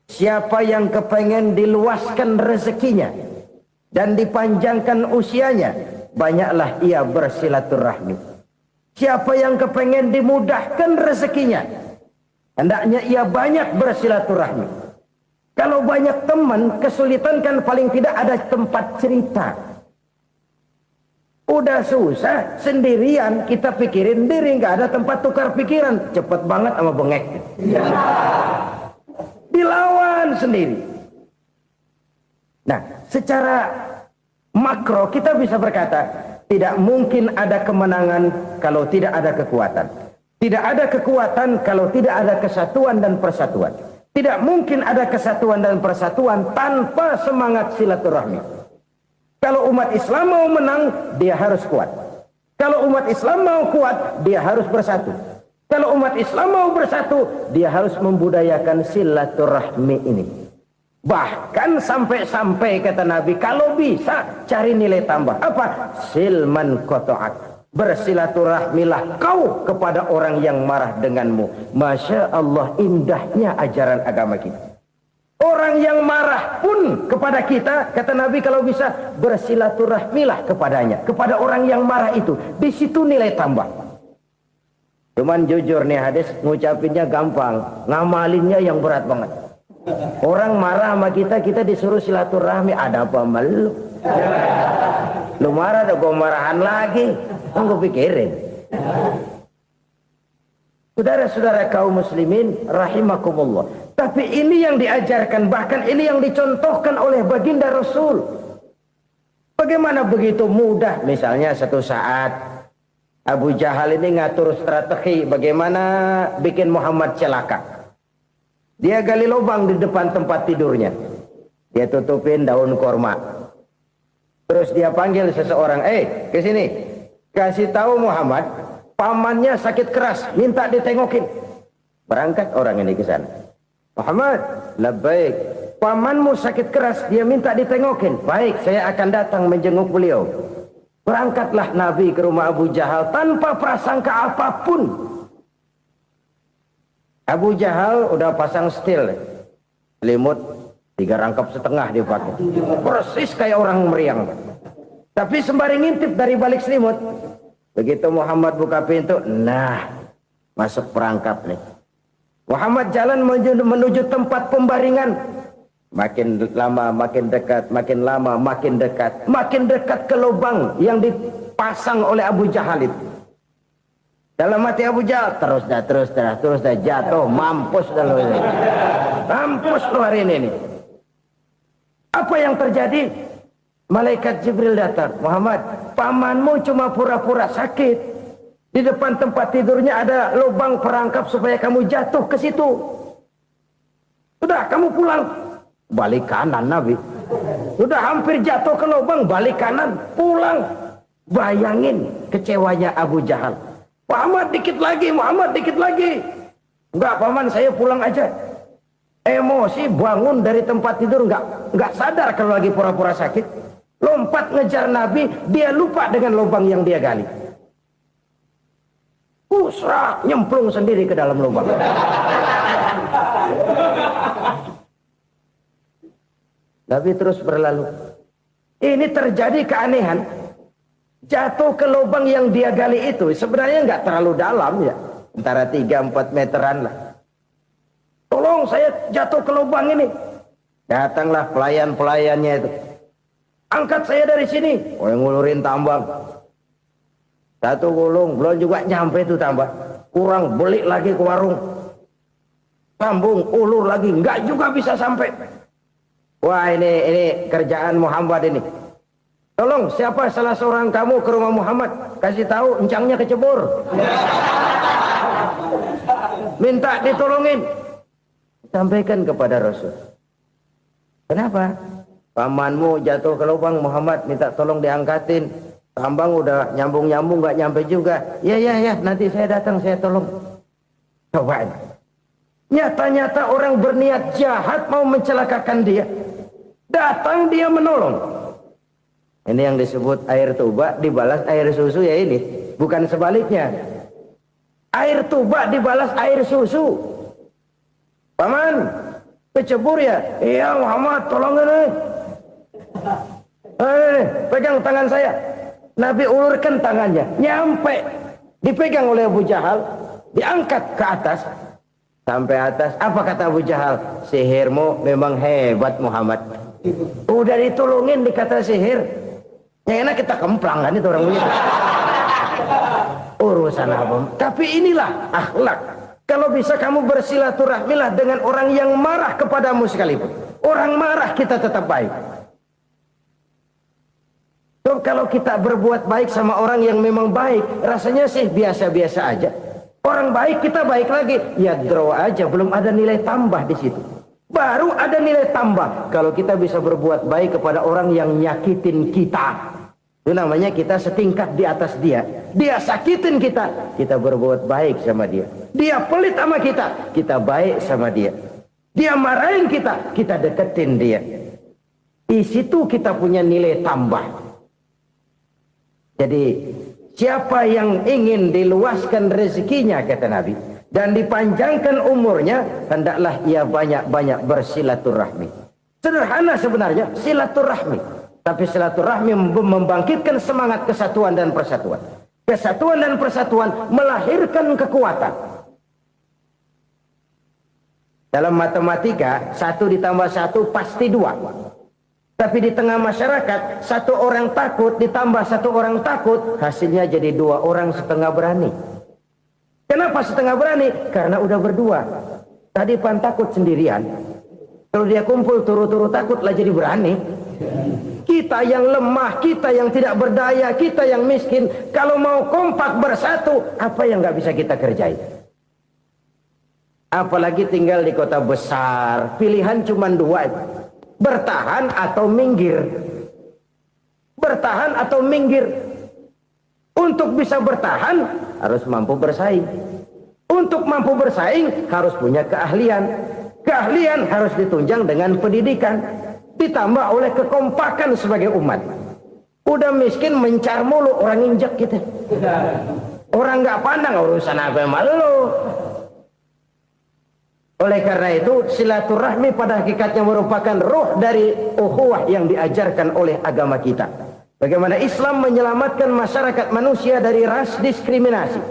Siapa yang kepengen diluaskan rezekinya dan dipanjangkan usianya, banyaklah ia bersilaturahmi. Siapa yang kepengen dimudahkan rezekinya, hendaknya ia banyak bersilaturahmi. Kalau banyak teman, kesulitan kan paling tidak ada tempat cerita. Udah susah, sendirian kita pikirin diri, nggak ada tempat tukar pikiran. Cepet banget sama bengek. Dilawan sendiri. Nah, secara makro kita bisa berkata, tidak mungkin ada kemenangan kalau tidak ada kekuatan. Tidak ada kekuatan kalau tidak ada kesatuan dan persatuan. Tidak mungkin ada kesatuan dan persatuan tanpa semangat silaturahmi. Kalau umat Islam mau menang, dia harus kuat. Kalau umat Islam mau kuat, dia harus bersatu. Kalau umat Islam mau bersatu, dia harus membudayakan silaturahmi ini. Bahkan sampai-sampai kata Nabi, kalau bisa cari nilai tambah. Apa? Silman qata'ak. Bersilaturahmilah kau kepada orang yang marah denganmu. Masya Allah, indahnya ajaran agama kita. Orang yang marah pun kepada kita, kata Nabi, kalau bisa bersilaturahmilah kepadanya, kepada orang yang marah itu. Di situ nilai tambah. Cuman jujur nih hadis, ngucapinnya gampang, ngamalinnya yang berat banget. Orang marah sama kita, kita disuruh silaturahmi, ada apa malu? Lu marah, ada gua marahan lagi. Tunggu pikirin. Saudara-saudara kaum muslimin rahimakumullah. Tapi ini yang diajarkan, bahkan ini yang dicontohkan oleh baginda Rasul. Bagaimana begitu mudah, misalnya satu saat Abu Jahal ini ngatur strategi bagaimana bikin Muhammad celaka. Dia gali lubang di depan tempat tidurnya. Dia tutupin daun korma. Terus dia panggil seseorang, ke sini. Kasih tahu Muhammad, pamannya sakit keras, minta ditengokin. Berangkat orang ini ke sana. Muhammad, labbaik. Pamanmu sakit keras, dia minta ditengokin. Baik, saya akan datang menjenguk beliau. Berangkatlah Nabi ke rumah Abu Jahal tanpa prasangka apapun. Abu Jahal udah pasang setil, selimut 3 rangkap setengah dia pakai. Persis kayak orang meriang. Tapi sembari ngintip dari balik selimut. Begitu Muhammad buka pintu, nah masuk perangkap nih. Muhammad jalan menuju tempat pembaringan. Makin lama makin dekat, makin lama makin dekat. Makin dekat ke lubang yang dipasang oleh Abu Jahal itu. Dalam hati Abu Jahal, terus dah jatuh, mampus dah lo ini. Mampus lo hari ini nih. Apa yang terjadi? Malaikat Jibril datang. Muhammad, pamanmu cuma pura-pura sakit. Di depan tempat tidurnya ada lubang perangkap supaya kamu jatuh ke situ. Sudah, kamu pulang. Balik kanan Nabi. Sudah hampir jatuh ke lubang, balik kanan, pulang. Bayangin kecewanya Abu Jahal. Muhammad dikit lagi, Muhammad dikit lagi. Enggak, paman, saya pulang aja. Emosi bangun dari tempat tidur, enggak sadar kalau lagi pura-pura sakit. Lompat ngejar Nabi, dia lupa dengan lubang yang dia gali. Usrak, nyemplung sendiri ke dalam lubang. Nabi terus berlalu. Ini terjadi keanehan. Jatuh ke lubang yang dia gali itu sebenarnya nggak terlalu dalam ya, antara 3-4 meteran lah. Tolong, saya jatuh ke lubang ini. Datanglah pelayan-pelayannya itu. Angkat saya dari sini. Oh, yang ngulurin tambang. Satu gulung, belum juga nyampe itu tambah. Kurang, beli lagi ke warung. Sambung, ulur lagi, nggak juga bisa sampai. Wah, ini kerjaan Muhammad ini. Tolong, siapa salah seorang kamu ke rumah Muhammad, kasih tahu encangnya kecebur. Minta ditolongin. Sampaikan kepada Rasul. Kenapa? Pamanmu jatuh ke lubang, Muhammad minta tolong diangkatin. Tambang udah nyambung-nyambung nggak nyampe juga. Ya, nanti saya datang, saya tolong. Coba. Nyata-nyata orang berniat jahat mau mencelakakan dia. Datang dia menolong. Ini yang disebut air tuba dibalas air susu ya ini. Bukan sebaliknya. Air tuba dibalas air susu. Paman, kecebur ya? Iya Muhammad, tolong ini. Pegang tangan saya. Nabi ulurkan tangannya. Nyampe. Dipegang oleh Abu Jahal. Diangkat ke atas. Sampai atas. Apa kata Abu Jahal? Sihirmu memang hebat Muhammad. Udah ditolongin dikata sihir. Yang enak kita kemplang kan itu orang begitu. Urusan apa? Tapi inilah akhlak. Kalau bisa kamu bersilaturahmilah dengan orang yang marah kepadamu sekalipun. Orang marah kita tetap baik. So, kalau kita berbuat baik sama orang yang memang baik, rasanya sih biasa-biasa aja. Orang baik kita baik lagi, ya draw aja, belum ada nilai tambah di situ. Baru ada nilai tambah kalau kita bisa berbuat baik kepada orang yang nyakitin kita. Itu namanya kita setingkat di atas dia. Dia sakitin kita, kita berbuat baik sama dia. Dia pelit sama kita, kita baik sama dia. Dia marahin kita, kita deketin dia. Di situ kita punya nilai tambah. Jadi siapa yang ingin diluaskan rezekinya kata Nabi dan dipanjangkan umurnya, hendaklah ia banyak-banyak bersilaturahmi. Sederhana sebenarnya silaturahmi. Tapi silaturahmi membangkitkan semangat kesatuan dan persatuan. Kesatuan dan persatuan melahirkan kekuatan. Dalam matematika, 1 ditambah 1 pasti 2. Tapi di tengah masyarakat, 1 orang takut ditambah 1 orang takut, hasilnya jadi 2 orang setengah berani. Kenapa setengah berani? Karena udah berdua. Tadi pan takut sendirian. Kalau dia kumpul turu-turu takutlah jadi berani. Kita yang lemah, kita yang tidak berdaya, kita yang miskin, kalau mau kompak bersatu, apa yang nggak bisa kita kerjain? Apalagi tinggal di kota besar, pilihan cuma 2, bertahan atau minggir. Bertahan atau minggir. Untuk bisa bertahan, harus mampu bersaing. Untuk mampu bersaing, harus punya keahlian. Keahlian harus ditunjang dengan pendidikan. Ditambah oleh kekompakan sebagai umat. Udah miskin mencar mulu, orang injek kita. Orang nggak pandang urusan apa yang malu. Oleh karena itu silaturahmi pada hakikatnya merupakan ruh dari ukhuwah yang diajarkan oleh agama kita. Bagaimana Islam menyelamatkan masyarakat manusia dari ras diskriminasi,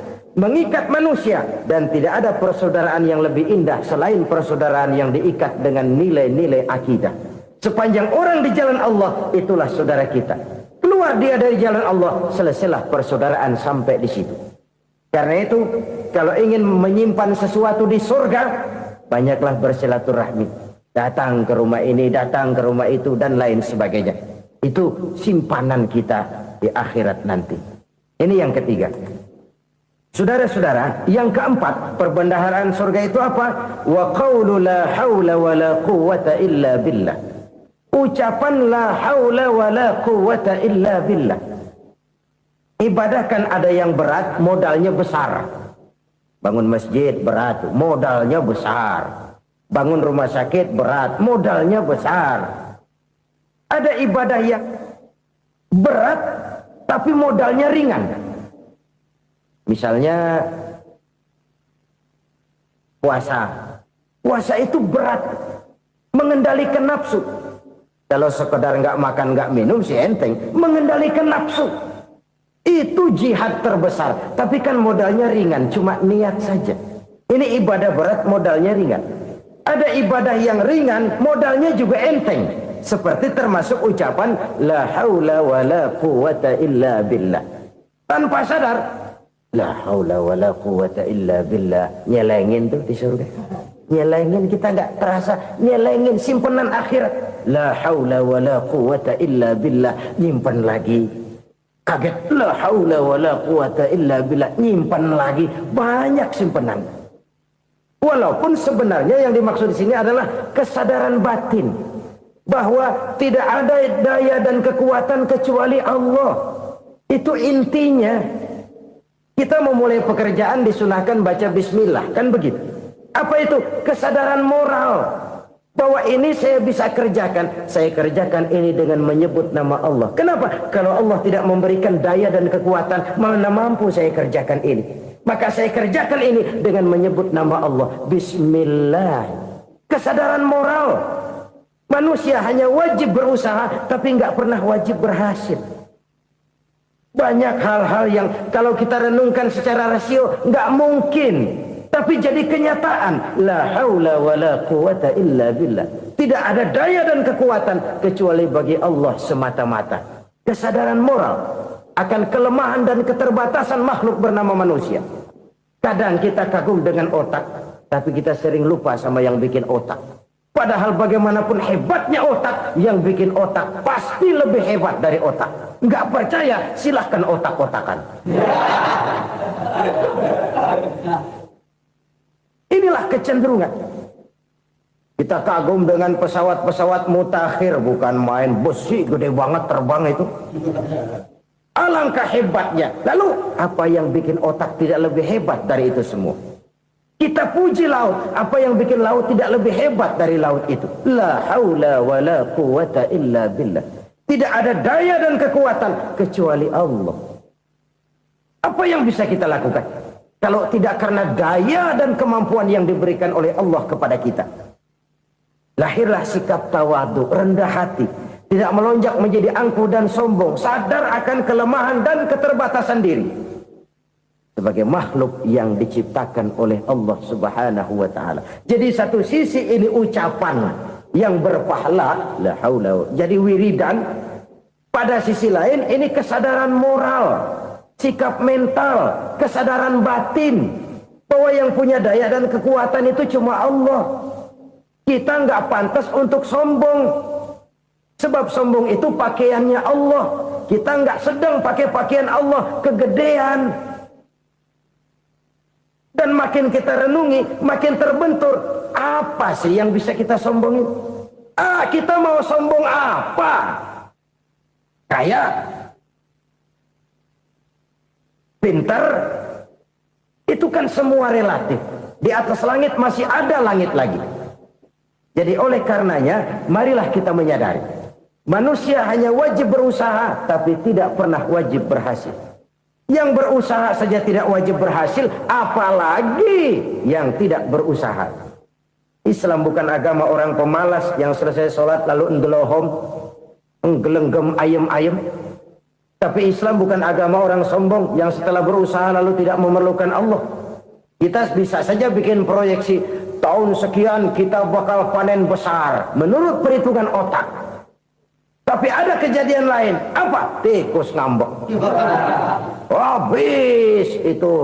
mengikat manusia, dan tidak ada persaudaraan yang lebih indah selain persaudaraan yang diikat dengan nilai-nilai akidah. Sepanjang orang di jalan Allah, itulah saudara kita. Keluar dia dari jalan Allah, selesailah persaudaraan sampai di situ. Karena itu, kalau ingin menyimpan sesuatu di surga, banyaklah bersilaturahmi. Datang ke rumah ini, datang ke rumah itu, dan lain sebagainya. Itu simpanan kita di akhirat nanti. Ini yang ketiga. Saudara-saudara, yang keempat, perbendaharaan surga itu apa? Wa qawlu la hawla wa la quwwata illa billah. Ucapan la haula wa la quwwata illa billah. Ibadah kan ada yang berat, modalnya besar. Bangun masjid berat, modalnya besar. Bangun rumah sakit berat, modalnya besar. Ada ibadah yang berat, tapi modalnya ringan. Misalnya puasa. Puasa itu berat, mengendalikan nafsu. Kalau sekedar nggak makan nggak minum sih enteng, mengendalikan nafsu itu jihad terbesar. Tapi kan modalnya ringan, cuma niat saja. Ini ibadah berat, modalnya ringan. Ada ibadah yang ringan, modalnya juga enteng. Seperti termasuk ucapan la haula wa la quwwata illa billah. Tanpa sadar, la haula wa la quwwata illa billah, nyelengin tuh di surga. Nyelengin, kita nggak terasa, nyelengin simpenan akhirat. La haula wa la quwwata illa billah, nyimpan lagi. Kaget, la haula wa la quwwata illa billah, nyimpan lagi. Banyak simpenan. Walaupun sebenarnya yang dimaksud di sini adalah kesadaran batin bahwa tidak ada daya dan kekuatan kecuali Allah. Itu intinya. Kita memulai pekerjaan disunahkan baca bismillah, kan begitu. Apa itu? Kesadaran moral. Bahwa ini saya bisa kerjakan. Saya kerjakan ini dengan menyebut nama Allah. Kenapa? Kalau Allah tidak memberikan daya dan kekuatan, mana mampu saya kerjakan ini. Maka saya kerjakan ini dengan menyebut nama Allah. Bismillah. Kesadaran moral. Manusia hanya wajib berusaha, tapi nggak pernah wajib berhasil. Banyak hal-hal yang kalau kita renungkan secara rasio nggak mungkin. Tapi jadi kenyataan. La haula wa la quwata illa billah. Tidak ada daya dan kekuatan kecuali bagi Allah semata-mata. Kesadaran moral akan kelemahan dan keterbatasan makhluk bernama manusia. Kadang kita kagum dengan otak, tapi kita sering lupa sama yang bikin otak. Padahal bagaimanapun hebatnya otak, yang bikin otak pasti lebih hebat dari otak. Nggak percaya, silahkan otak-otakan. Inilah kecenderungan. Kita kagum dengan pesawat-pesawat mutakhir, bukan main besi gede banget terbang itu. Alangkah hebatnya. Lalu apa yang bikin otak tidak lebih hebat dari itu semua? Kita puji laut. Apa yang bikin laut tidak lebih hebat dari laut itu? La haula wa la quwata illa billah. Tidak ada daya dan kekuatan kecuali Allah. Apa yang bisa kita lakukan kalau tidak karena daya dan kemampuan yang diberikan oleh Allah kepada kita? Lahirlah sikap tawadu, rendah hati, tidak melonjak menjadi angkuh dan sombong, sadar akan kelemahan dan keterbatasan diri sebagai makhluk yang diciptakan oleh Allah Subhanahu wa taala. Jadi satu sisi ini ucapan yang berpahala, la haula, jadi wiridan. Pada sisi lain ini kesadaran moral, sikap mental, kesadaran batin bahwa yang punya daya dan kekuatan itu cuma Allah. Kita nggak pantas untuk sombong, sebab sombong itu pakaiannya Allah. Kita nggak sedang pakai pakaian Allah, kegedean. Dan makin kita renungi, makin terbentur. Apa sih yang bisa kita sombongin? Kita mau sombong apa? Kaya, pintar, itu kan semua relatif. Di atas langit masih ada langit lagi. Jadi oleh karenanya, marilah kita menyadari. Manusia hanya wajib berusaha, tapi tidak pernah wajib berhasil. Yang berusaha saja tidak wajib berhasil, apalagi yang tidak berusaha. Islam bukan agama orang pemalas yang selesai sholat lalu enggelohom, enggelenggem ayem-ayem. Tapi Islam bukan agama orang sombong yang setelah berusaha lalu tidak memerlukan Allah. Kita bisa saja bikin proyeksi, tahun sekian kita bakal panen besar menurut perhitungan otak. Tapi ada kejadian lain. Apa? Tikus ngambek. Habis itu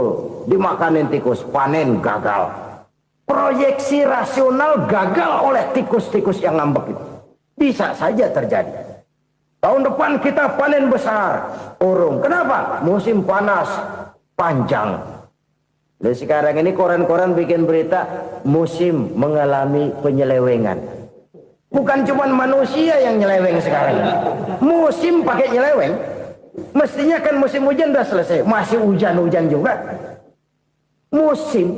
dimakanin tikus, panen gagal. Proyeksi rasional gagal oleh tikus-tikus yang ngambek itu. Bisa saja terjadi. Tahun depan kita panen besar, urung. Kenapa? Musim panas panjang. Dan sekarang ini koran-koran bikin berita musim mengalami penyelewengan. Bukan cuma manusia yang nyeleweng sekarang. Musim pakai nyeleweng. Mestinya kan musim hujan udah selesai, masih hujan-hujan juga. Musim.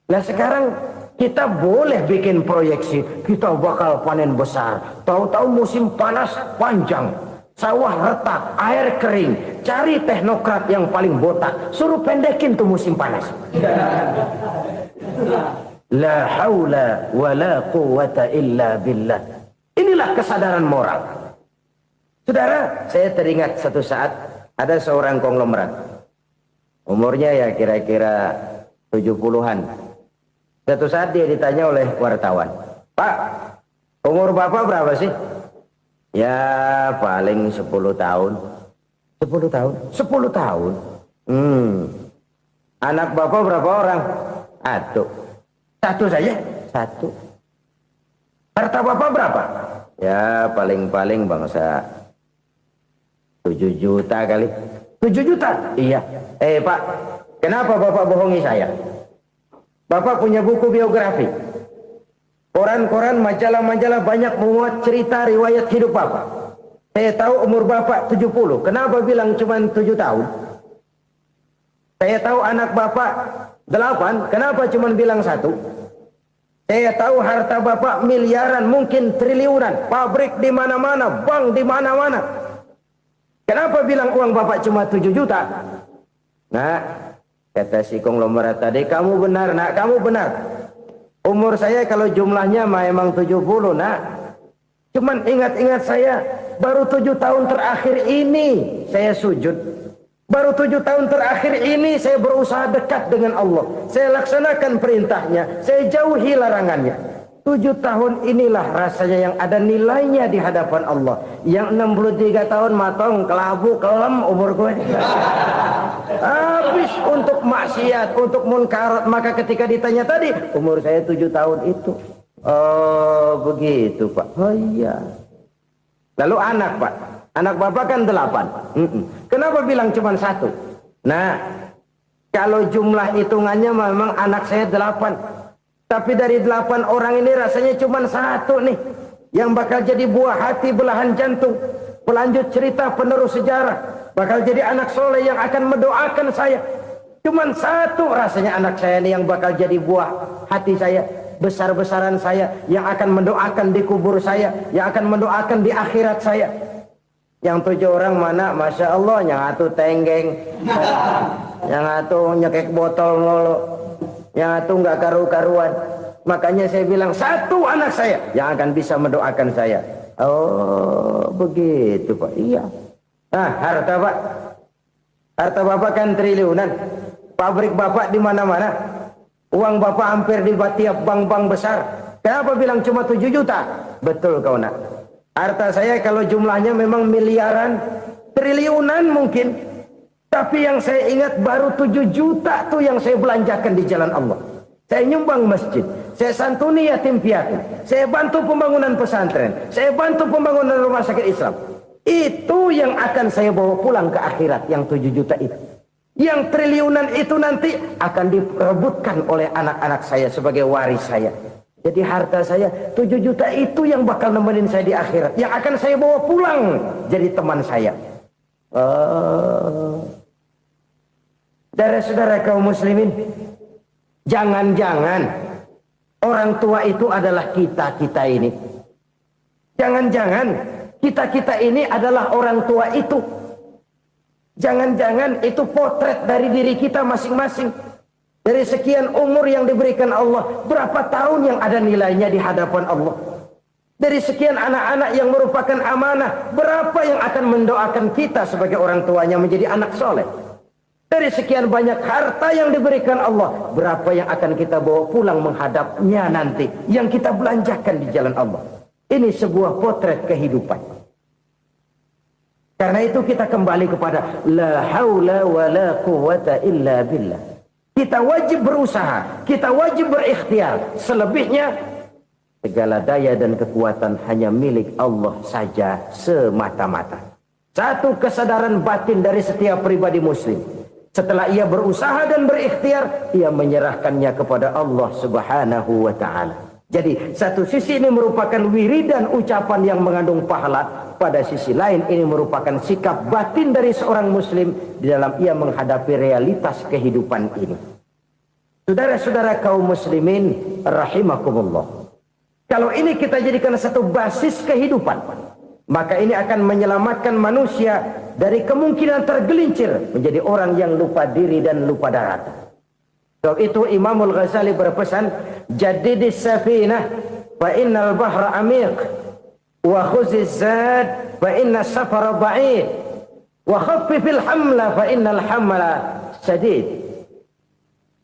Nah sekarang kita boleh bikin proyeksi, kita bakal panen besar. Tahu-tahu musim panas panjang, sawah retak, air kering. Cari teknokrat yang paling botak, suruh pendekin tuh musim panas. La haula wa la quwata illa billah. Inilah kesadaran moral. Saudara, saya teringat satu saat ada seorang konglomerat. Umurnya ya kira-kira 70-an. Satu saat dia ditanya oleh wartawan, "Pak, umur Bapak berapa sih?" "Ya paling 10 tahun." 10 tahun? 10 tahun? Anak Bapak berapa orang? Satu. Satu saja? Satu. Harta Bapak berapa? Ya paling-paling bangsa 7 juta kali. 7 juta? Iya. Pak, kenapa Bapak bohongi saya? Bapak punya buku biografi. Koran-koran, majalah-majalah banyak memuat cerita riwayat hidup Bapak. Saya tahu umur Bapak 70. Kenapa bilang cuma 7 tahun? Saya tahu anak Bapak 8. Kenapa cuma bilang 1? Saya tahu harta bapak miliaran, mungkin triliunan, pabrik di mana-mana, bank di mana-mana. Kenapa bilang uang bapak cuma 7 juta? Nah, kata si konglomerat tadi, kamu benar nak, kamu benar. Umur saya kalau jumlahnya memang 70 nak. Cuman ingat-ingat saya, baru 7 tahun terakhir ini saya sujud. Baru 7 tahun terakhir ini saya berusaha dekat dengan Allah. Saya laksanakan perintahnya, saya jauhi larangannya. 7 tahun inilah rasanya yang ada nilainya di hadapan Allah. Yang 63 tahun matong, kelabu, kelem umur gue. Habis untuk maksiat, untuk munkarat. Maka ketika ditanya tadi, umur saya 7 tahun itu. Oh begitu Pak. Oh iya. Lalu anak Pak. Anak bapak kan 8. Kenapa bilang cuma 1? Nah, kalau jumlah hitungannya memang anak saya 8. Tapi dari 8 orang ini rasanya cuma 1 nih. Yang bakal jadi buah hati, belahan jantung. Pelanjut cerita, penerus sejarah. Bakal jadi anak soleh yang akan mendoakan saya. Cuma 1 rasanya anak saya ini yang bakal jadi buah hati saya. Besar-besaran saya. Yang akan mendoakan di kubur saya. Yang akan mendoakan di akhirat saya. Yang 7 orang mana? Masya Allah, yang atu tenggeng, yang atu nyekek botol mulu, yang atu nggak karu-karuan. Makanya saya bilang 1 anak saya yang akan bisa mendoakan saya. Oh begitu Pak. Iya. Nah harta Pak, harta bapak kan triliunan, pabrik bapak di mana-mana, uang bapak hampir di tiap bank-bank besar. Kenapa bilang cuma 7 juta? Betul kau nak. Harta saya kalau jumlahnya memang miliaran, triliunan mungkin. Tapi yang saya ingat baru 7 juta tuh yang saya belanjakan di jalan Allah. Saya nyumbang masjid, saya santuni yatim piatu, saya bantu pembangunan pesantren, saya bantu pembangunan rumah sakit Islam. Itu yang akan saya bawa pulang ke akhirat, yang 7 juta itu. Yang triliunan itu nanti akan diperebutkan oleh anak-anak saya sebagai waris saya. Jadi harta saya 7 juta itu yang bakal nemenin saya di akhirat. Yang akan saya bawa pulang jadi teman saya. Saudara-saudara kaum muslimin, jangan-jangan orang tua itu adalah kita-kita ini. Jangan-jangan kita-kita ini adalah orang tua itu. Jangan-jangan itu potret dari diri kita masing-masing. Dari sekian umur yang diberikan Allah, berapa tahun yang ada nilainya di hadapan Allah? Dari sekian anak-anak yang merupakan amanah, berapa yang akan mendoakan kita sebagai orang tuanya menjadi anak soleh? Dari sekian banyak harta yang diberikan Allah, berapa yang akan kita bawa pulang menghadapnya nanti, yang kita belanjakan di jalan Allah? Ini sebuah potret kehidupan. Karena itu kita kembali kepada la haula wa la quwwata illa billah. Kita wajib berusaha, kita wajib berikhtiar. Selebihnya, segala daya dan kekuatan hanya milik Allah saja semata-mata. Satu kesadaran batin dari setiap pribadi muslim. Setelah ia berusaha dan berikhtiar, ia menyerahkannya kepada Allah Subhanahu wa ta'ala. Jadi, satu sisi ini merupakan wiridan ucapan yang mengandung pahala. Pada sisi lain, ini merupakan sikap batin dari seorang muslim di dalam ia menghadapi realitas kehidupan ini. Saudara-saudara kaum muslimin rahimakumullah. Kalau ini kita jadikan satu basis kehidupan, maka ini akan menyelamatkan manusia dari kemungkinan tergelincir menjadi orang yang lupa diri dan lupa darat. Sebab itu Imamul Ghazali berpesan, jadidis safinah fa innal bahra amiq. Wa khuziz zad fa inna safara ba'id wa khaffifil hamla fa innal hamla sadid.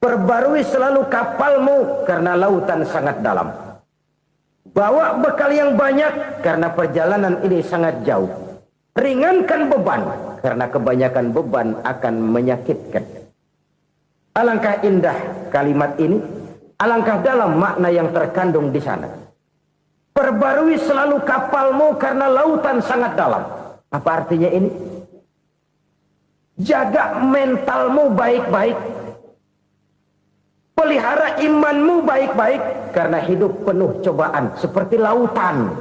Perbarui selalu kapalmu karena lautan sangat dalam. Bawa bekal yang banyak karena perjalanan ini sangat jauh. Ringankan beban karena kebanyakan beban akan menyakitkan. Alangkah indah kalimat ini, alangkah dalam makna yang terkandung di sana. Perbarui selalu kapalmu karena lautan sangat dalam. Apa artinya ini? Jaga mentalmu baik-baik. Pelihara imanmu baik-baik. Karena hidup penuh cobaan. Seperti lautan.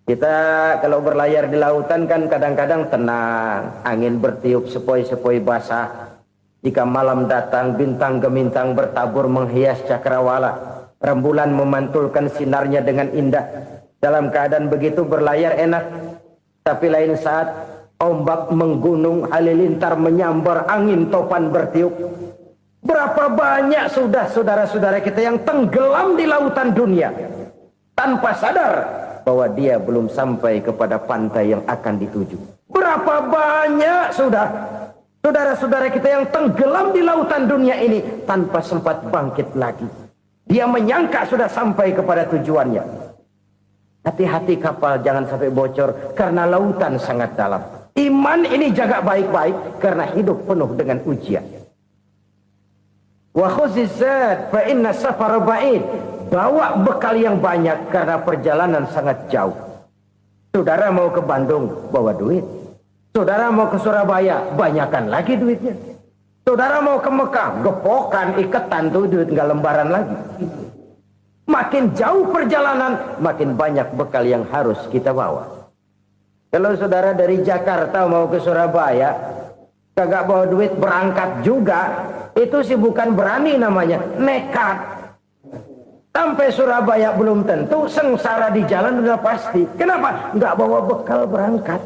Kita kalau berlayar di lautan kan kadang-kadang tenang. Angin bertiup sepoi-sepoi basah. Jika malam datang bintang gemintang bertabur menghias cakrawala. Rembulan memantulkan sinarnya dengan indah. Dalam keadaan begitu berlayar enak. Tapi lain saat ombak menggunung, halilintar menyambar, angin topan bertiup. Berapa banyak sudah saudara-saudara kita yang tenggelam di lautan dunia tanpa sadar bahwa dia belum sampai kepada pantai yang akan dituju. Berapa banyak sudah saudara-saudara kita yang tenggelam di lautan dunia ini tanpa sempat bangkit lagi. Dia menyangka sudah sampai kepada tujuannya. Hati-hati kapal jangan sampai bocor karena lautan sangat dalam. Iman ini jaga baik-baik karena hidup penuh dengan ujian. Wa khuzizat fa inna safara ba'id. Bawa bekal yang banyak karena perjalanan sangat jauh. Saudara mau ke Bandung, bawa duit. Saudara mau ke Surabaya, banyakan lagi duitnya. Saudara mau ke Mekah, gepokan, iketan tuh duit nggak lembaran lagi. Makin jauh perjalanan, makin banyak bekal yang harus kita bawa. Kalau saudara dari Jakarta mau ke Surabaya, kagak bawa duit berangkat juga, itu sih bukan berani namanya, nekat. Sampai Surabaya belum tentu, sengsara di jalan udah pasti. Kenapa? Nggak bawa bekal berangkat.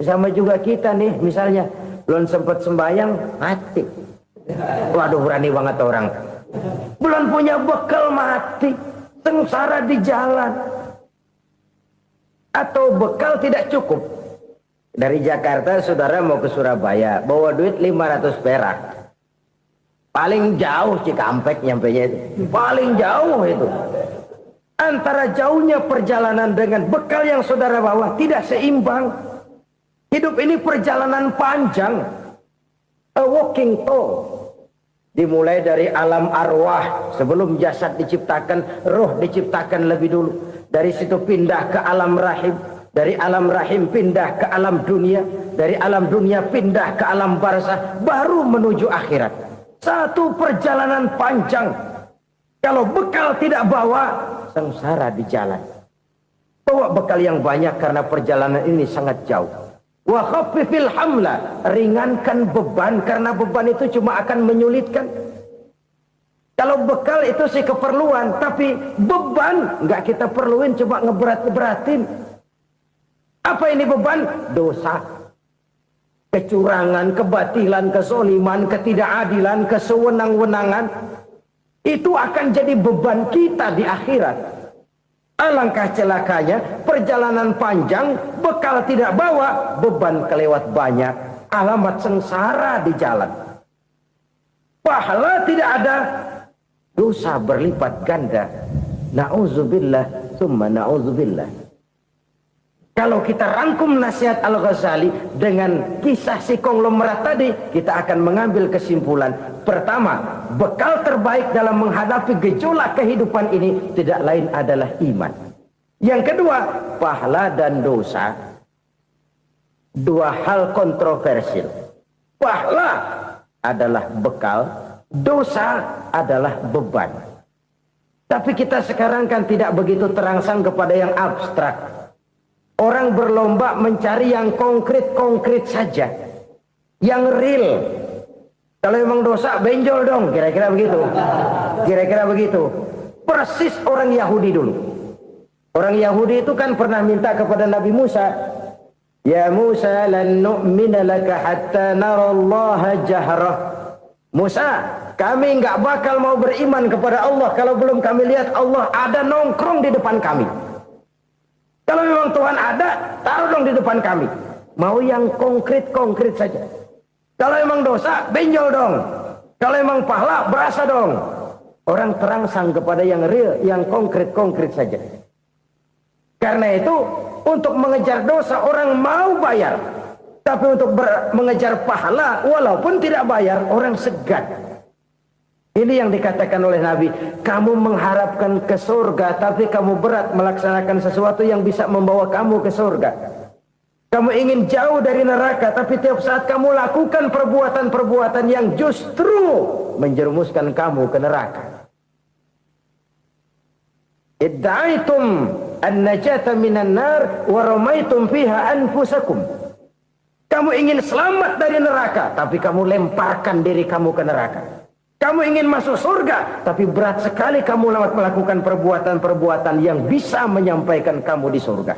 Sama juga kita nih, misalnya belum sempat sembahyang, mati. Waduh, berani banget orang. Belum punya bekal, mati. Sengsara di jalan. Atau bekal tidak cukup. Dari Jakarta saudara mau ke Surabaya, bawa duit 500 perak. Paling jauh Cikampek nyampenya itu. Paling jauh itu. Antara jauhnya perjalanan dengan bekal yang saudara bawa tidak seimbang. Hidup ini perjalanan panjang. A walking tour. Dimulai dari alam arwah. Sebelum jasad diciptakan, roh diciptakan lebih dulu. Dari situ pindah ke alam rahim. Dari alam rahim pindah ke alam dunia. Dari alam dunia pindah ke alam barzah. Baru menuju akhirat. Satu perjalanan panjang. Kalau bekal tidak bawa, sengsara di jalan. Bawa bekal yang banyak karena perjalanan ini sangat jauh. Wa khaffifil hamla, ringankan beban karena beban itu cuma akan menyulitkan. Kalau bekal itu sih keperluan, tapi beban nggak kita perluin, cuma ngeberat-beratin. Apa ini beban? Dosa, kecurangan, kebatilan, kesoliman, ketidakadilan, kesewenang-wenangan. Itu akan jadi beban kita di akhirat. Alangkah celakanya, perjalanan panjang, bekal tidak bawa, beban kelewat banyak, alamat sengsara di jalan. Pahala tidak ada, dosa berlipat ganda. Na'udzubillah, summa na'udzubillah. Kalau kita rangkum nasihat Al-Ghazali dengan kisah si konglomerat tadi, kita akan mengambil kesimpulan. Pertama, bekal terbaik dalam menghadapi gejolak kehidupan ini tidak lain adalah iman. Yang kedua, pahala dan dosa. Dua hal kontroversial. Pahala adalah bekal, dosa adalah beban. Tapi kita sekarang kan tidak begitu terangsang kepada yang abstrak. Orang berlomba mencari yang konkret-konkret saja. Yang real. Kalau memang dosa, benjol dong. Kira-kira begitu. Kira-kira begitu. Persis orang Yahudi dulu. Orang Yahudi itu kan pernah minta kepada Nabi Musa. Ya Musa, lan nu'mina laka hatta narallaha jahrah. Musa, kami nggak bakal mau beriman kepada Allah kalau belum kami lihat Allah ada nongkrong di depan kami. Kalau memang Tuhan ada, taruh dong di depan kami. Mau yang konkret-konkret saja. Kalau memang dosa, benjol dong. Kalau memang pahala, berasa dong. Orang terangsang kepada yang real, yang konkret-konkret saja. Karena itu, untuk mengejar dosa, orang mau bayar. Tapi untuk mengejar pahala, walaupun tidak bayar, orang segan. Ini yang dikatakan oleh Nabi, kamu mengharapkan ke surga, tapi kamu berat melaksanakan sesuatu yang bisa membawa kamu ke surga. Kamu ingin jauh dari neraka, tapi tiap saat kamu lakukan perbuatan-perbuatan yang justru menjerumuskan kamu ke neraka. Idda'aitum an-najata minan nar wa ramaitum fiha anfusakum. Kamu ingin selamat dari neraka, tapi kamu lemparkan diri kamu ke neraka. Kamu ingin masuk surga, tapi berat sekali kamu melakukan perbuatan-perbuatan yang bisa menyampaikan kamu di surga.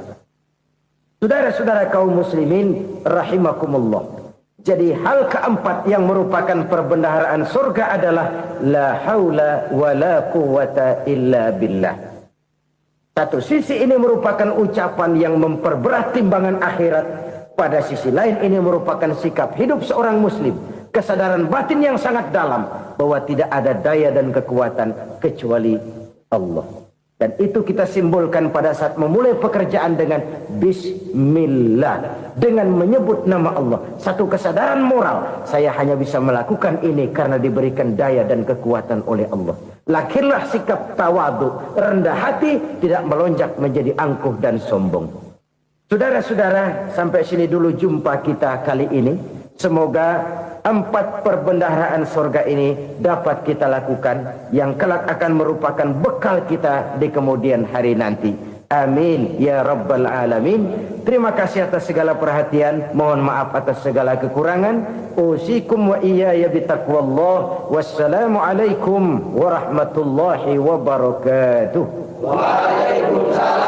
Saudara-saudara kaum muslimin rahimakumullah. Jadi hal keempat yang merupakan perbendaharaan surga adalah la haula wa la quwata illa billah. Satu sisi ini merupakan ucapan yang memperberat timbangan akhirat. Pada sisi lain ini merupakan sikap hidup seorang muslim. Kesadaran batin yang sangat dalam bahwa tidak ada daya dan kekuatan kecuali Allah. Dan itu kita simbolkan pada saat memulai pekerjaan dengan Bismillah, dengan menyebut nama Allah. Satu kesadaran moral, saya hanya bisa melakukan ini karena diberikan daya dan kekuatan oleh Allah. Lahirlah sikap tawadu, rendah hati, tidak melonjak menjadi angkuh dan sombong. Saudara-saudara, sampai sini dulu jumpa kita kali ini. Semoga 4 perbendaharaan surga ini dapat kita lakukan, yang kelak akan merupakan bekal kita di kemudian hari nanti. Amin ya rabbal alamin. Terima kasih atas segala perhatian, mohon maaf atas segala kekurangan. Usikum wa iyaya bitaqwallah. Wassalamu alaikum warahmatullahi wabarakatuh. Waalaikumsalam.